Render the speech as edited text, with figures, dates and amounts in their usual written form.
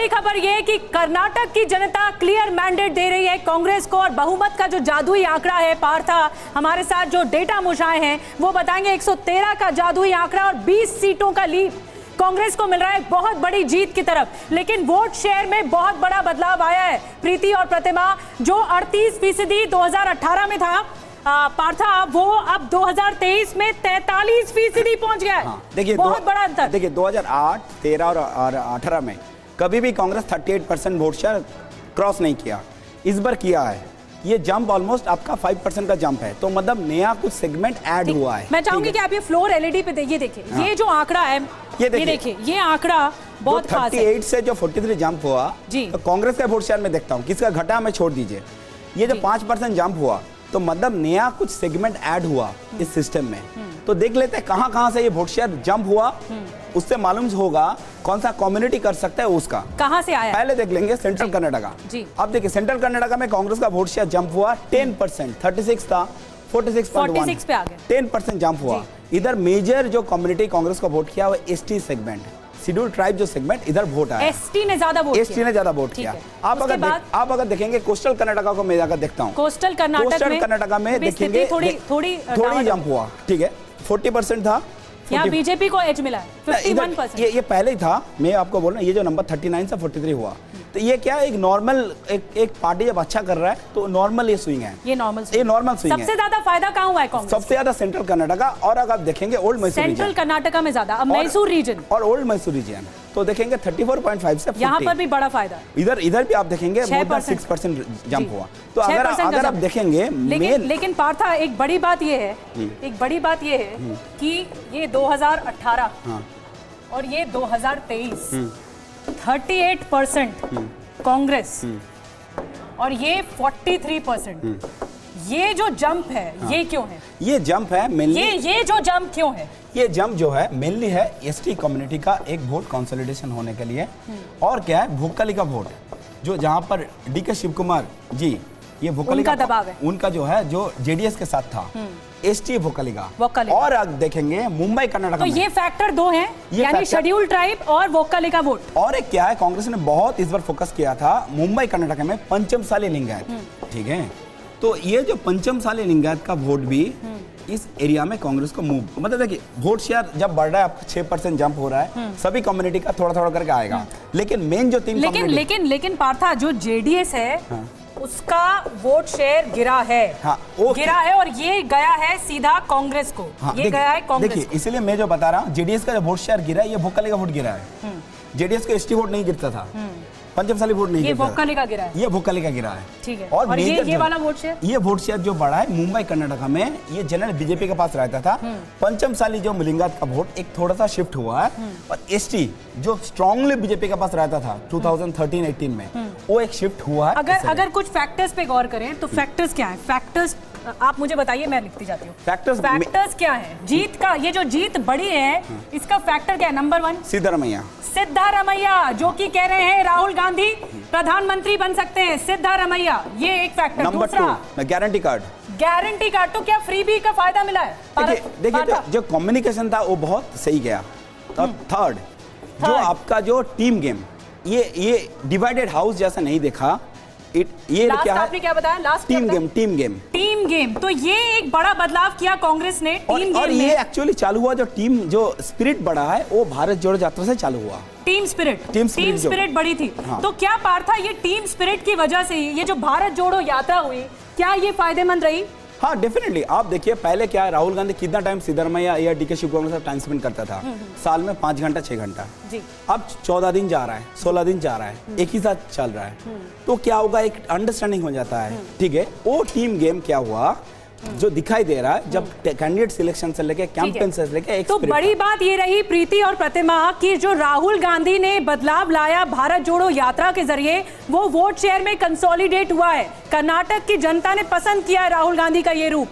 बड़ी खबर यह कि कर्नाटक की जनता क्लियर मैंडेट दे रही है कांग्रेस को, और बहुमत का जो जादुई आंकड़ा है, पार्था हमारे साथ जो डेटा मुशाए हैं वो बताएंगे। 113 का जादुई आंकड़ा और 20 सीटों का लीड कांग्रेस को मिल रहा है, बहुत बड़ी जीत की तरफ। लेकिन वोट शेयर में बहुत बड़ा बदलाव आया है। प्रीति और प्रतिमा, जो 38% 2018 में था पार्था, वो अब 2023 में 43% पहुंच गया है। देखिए बहुत बड़ा अंतर। देखिए 2008, 13 और 18 में कभी भी कांग्रेस 38% वोट शेयर क्रॉस नहीं किया, इस बार किया है। ये जंप ऑलमोस्ट आपका 5% का जंप है, तो मतलब नया कुछ सेगमेंट ऐड हुआ है। मैं चाहूंगी कि आप ये फ्लोर एलईडी पे देखिए, देखिए ये जो आंकड़ा है, ये देखिए ये आंकड़ा बहुत खास है। 38 से जो 43 जंप हुआ जी, तो कांग्रेस का वोट शेयर में देखता हूँ, किसका घटा मैं छोड़ दीजिए। ये जो 5% जंप हुआ, तो मतलब नया कुछ सेगमेंट ऐड हुआ इस सिस्टम में। तो देख लेते हैं कहां से ये वोट शेयर जंप हुआ, उससे मालूम होगा कौन सा कम्युनिटी कर सकता है उसका, कहां से आया। पहले देख लेंगे सेंट्रल कर्नाटका। अब देखिए सेंट्रल कर्नाटका में कांग्रेस का वोट शेयर जंप हुआ 10%, 36 था 46.1 पे आ गया, 10% जंप हुआ। इधर मेजर जो कम्युनिटी कांग्रेस का वोट किया वो एसटी सेगमेंट, शेड्यूल ट्राइब जो सेगमेंट, इधर वोट आया। एसटी ने ज्यादा वोट किया। आप अगर देखेंगे कोस्टल कर्नाटका को मैं जाकर देखता हूँ, कोस्टल कर्नाटका में देखेंगे थोड़ी जंप हुआ, ठीक है 40% था। यहाँ बीजेपी को एज मिला है 51%। ये पहले ही था, मैं आपको बोल रहा हूँ, ये जो नंबर 39 से 43 हुआ, तो ये क्या एक नॉर्मल एक पार्टी जब अच्छा कर रहा है तो नॉर्मल ये स्विंग है, ये नॉर्मल स्विंग है। सबसे ज्यादा फायदा कहाँ हुआ है कांग्रेस? सबसे ज्यादा सेंट्रल कर्नाटका, और अगर आप देखेंगे old Mysore region, central Karnataka में ज्यादा, अब मैसूर रीजन और ओल्ड मैसूर रीजन, तो देखेंगे 34.5 से 40। यहाँ पर भी बड़ा फायदा। इधर भी आप देखेंगे 6% जंप हुआ। तो अगर आप देखेंगे, लेकिन पार्था एक बड़ी बात ये है कि ये 2018 और ये 2023 38% कांग्रेस और ये 43%। ये जो जंप है ये क्यों है? ये जंप है मेनली, ये जो जंप क्यों है? ये जंप जो है मेनली है एसटी कम्युनिटी का एक वोट कंसोलिडेशन होने के लिए, और क्या है भोकाली का वोट, जो जहां पर डीके शिव कुमार जी, ये भोकाली का दबाव है, उनका जो है जो जेडीएस के साथ था, एसटी भोकाली का। और अब देखेंगे मुंबई कर्नाटक, तो ये फैक्टर दो हैं, यानी शेड्यूल ट्राइब और वोकाली का वोट। और एक क्या है, कांग्रेस ने बहुत इस बार फोकस किया था मुंबई कर्नाटक में पंचमसाली लिंगायत, ठीक है। तो ये जो पंचमसाली लिंगायत का वोट भी इस एरिया में कांग्रेस को मूव, मतलब देखिए वोट शेयर जब बढ़ रहा है, आपका 6% जंप हो रहा है, सभी कम्युनिटी का थोड़ा थोड़ा करके आएगा। लेकिन मेन जो 3 लेकिन पार्था, जो जेडीएस है उसका वोट शेयर गिरा है, गिरा है, और ये गया है सीधा कांग्रेस को। ये गया है कांग्रेस। देखिए इसलिए मैं जो बता रहा हूँ, जेडीएस का जो वोट शेयर गिरा है, ये भोकाली का वोट गिरा है। जेडीएस को एसटी वोट नहीं गिरता था, पंचमसाली वोट नहीं, ये भोकाली का गिरा है, ये भोकाली का गिरा है, ठीक है। और ये वाला वोट शेयर, ये वोट शेयर जो बढ़ा है मुंबई कर्नाटका में, ये जनरल बीजेपी के पास रहता था। पंचमसाली जो लिंगायत का वोट एक थोड़ा सा शिफ्ट हुआ है, और एसटी जो स्ट्रांगली बीजेपी के पास रहता था 2013-18 में, वो एक शिफ्ट हुआ है। अगर कुछ फैक्टर्स पे गौर करें तो फैक्टर्स क्या है? फैक्टर्स आप मुझे बताइए, मैं लिखती जाती हूँ। फैक्टर्स क्या है जीत का? ये जो जीत बड़ी है, इसका फैक्टर क्या है? नंबर 1 सिद्धारमैया, जो कि कह रहे हैं राहुल गांधी प्रधानमंत्री बन सकते हैं, सिद्धारमैया, ये एक फैक्टर। नंबर 2 गारंटी कार्ड, तो क्या फ्रीबी का फायदा मिला है? देखिए जो कम्युनिकेशन था वो बहुत सही गया। थर्ड जो आपका जो टीम गेम, ये डिवाइडेड हाउस जैसा नहीं देखा। ये क्या है? आपने क्या बताया? Last team game. तो ये एक बड़ा बदलाव किया कांग्रेस ने टीम गेम में। और ये एक्चुअली चालू हुआ, जो स्पिरिट बढ़ा है वो भारत जोड़ो यात्रा से चालू हुआ। टीम स्पिरिट बड़ी थी। तो क्या पार्था ये टीम स्पिरिट की वजह से ये जो भारत जोड़ो यात्रा हुई, क्या ये फायदेमंद रही? हाँ डेफिनेटली। आप देखिए पहले क्या है, राहुल गांधी कितना टाइम सिद्धारमैया या डीके शिव कुमार के साथ टाइम स्पेंड करता था, साल में 5 घंटा 6 घंटा। अब 14 दिन जा रहा है, 16 दिन जा रहा है, एक ही साथ चल रहा है, तो क्या होगा, एक अंडरस्टैंडिंग हो जाता है, ठीक है। वो टीम गेम क्या हुआ जो दिखाई दे रहा है, जब कैंडिडेट सिलेक्शन से लेके कैंपेन से लेके, तो बड़ी बात ये रही प्रीति और प्रतिमा कि जो राहुल गांधी ने बदलाव लाया भारत जोड़ो यात्रा के जरिए, वो वोट शेयर में कंसोलिडेट हुआ है। कर्नाटक की जनता ने पसंद किया है राहुल गांधी का ये रूप।